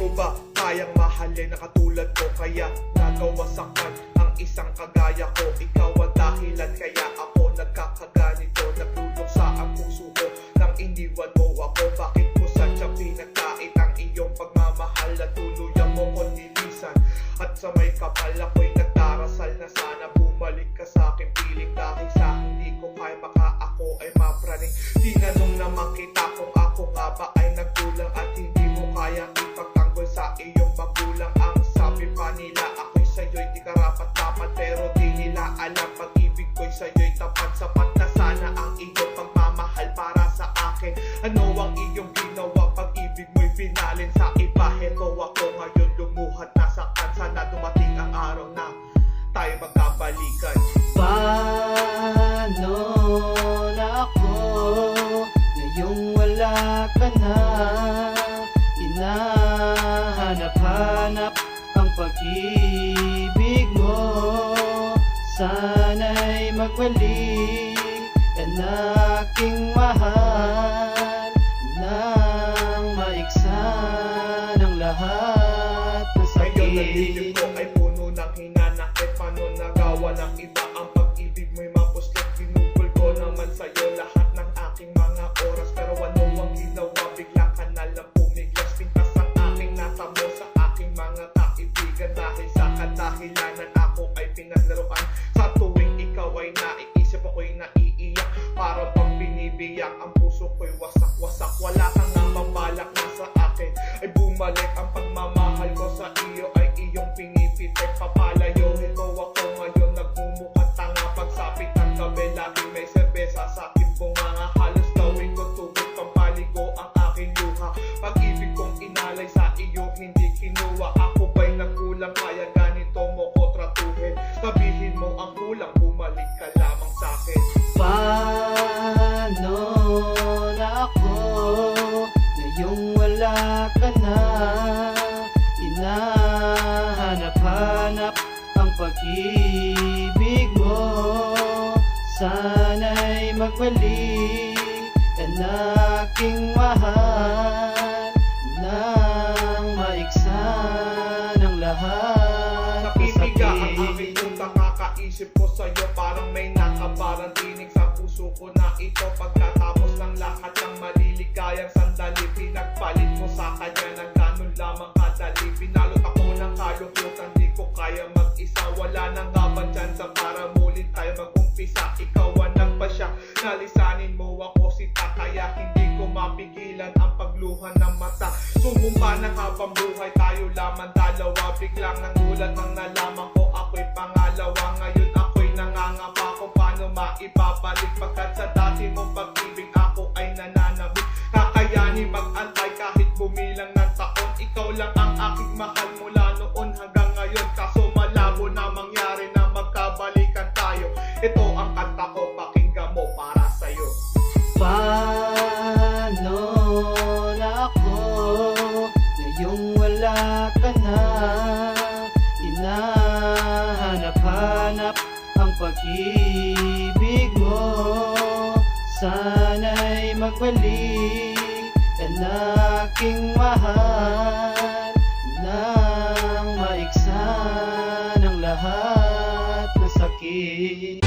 mo ba kayang mahalin na katulad ko? Kaya nagawasakan ang isang kagaya ko. Ikaw ang dahilan kaya ako nagkakaganito. Nagluluksa ang puso ko nang iniwan mo ako. Bakit mo sadya pinagkait ang iyong pagmamahal na tuluyan mo ko nilisan? At sa may kapal ako'y nagdarasal na sana bumalik ka sa akin. Piling dahil sa hindi ko kaya baka ako ay mapraning. Tinanong naman kita kung ako nga ba ay nagkulang at hindi mo kaya ipagtanggol sa iyong magulang. Ang sabi pa nila ako'y sa'yo'y di karapat-dapat, pero di nila alam pag-ibig ko'y sa'yo'y tapat. Sapat na sana ang iyong pagmamahal para sa akin. Ano ang iyong ginawa? Pag-ibig mo'y pinalin sa iba. Heto ako ngayon lumuhat na saktan. Sana dumating ang araw na tayo magkabalikan. Paano na ako ngayong wala ka na? Hinahanap-hanap ang pag-ibig mo. Sana'y magbalik ka na aking mahal, nang maiksan ang lahat ng Ngayon nalilip sakit. ko ay puno ng hinanakit. Paano nagawa ng iba ang pag-ibig mo'y mapuslit? Ginugol ko naman sa'yo lahat ng aking mga oras, pero ano ang ginawa? Bigla ka nalang pumiglas. Pintas ang aking natamo sa aking mga kaibigan. Dahil sa kadahilanan ako ay pinaglaruan. Sa tuwing ikaw ay naiisip ako'y naiiyak. Para bang binibiyak ang puso ko'y wasak-wasak. Wala kang nababalak na sa akin ay bumalik. Ang pagmamahal ko sa iyo ay iyong pinipitik. Papalayo ito ako ngayon nagmumukhang tanga. Pagsapit ng gabi laging may serbesa sa aking bunganga. Halos gawin ko tubig pampaligo ang aking luha. Pag-ibig kong inalay sa iyo hindi kinuha. Ako ba'y nagkulang kaya ganito mo ko tratuhin? Sabihin mo ang kulang, bumalik ka lamang sa akin. Paano na ako ngayong wala ka na? Hinahanap-hanap ang pag-ibig mo. Sana'y magbalik ka na aking mahal, nang maiksan ang lahat ng Napipiga ang sakit. aking punta, kakaisip ko sa'yo. Parang may nakabarang tinig sa puso ko na ito. Pagkatapos ng lahat ng maliligayang sandali, pinagpalit mo sa kanya ng ganun lamang kadali. Pinalot ako ng kalungkutan, di ko kaya mag-isa. Wala nang gaban tsansa para mulit tayo mag-umpisa. Ikaw ang nagpasya, nalisanin mo ako sita. Kaya hindi ko mapigilan ang pagluha ng mata. Sumumpa ng habang buhay tayo lamang dalawa. Biglang nangulat nang nalaman ko ako'y pangalawa. Ngayon ako'y nangangapa kung paano maibabalik. Pagkat sa dati mong pag-ibig ako ay nananabik. Kakayanin mag-antay kahit bumilang ng taon. Ikaw lang ang aking mahal mula noon hanggang ngayon. Kaso malabo na mangyari na magkabalikan tayo. Ito ang kanta ko, pakinggan mo para sa'yo. Paano na ako ngayong wala ka na? Hinahanap-hanap ang pag-ibig mo. Sana'y magbalik ka na aking mahal, nang maiksan ang lahat ng sakit.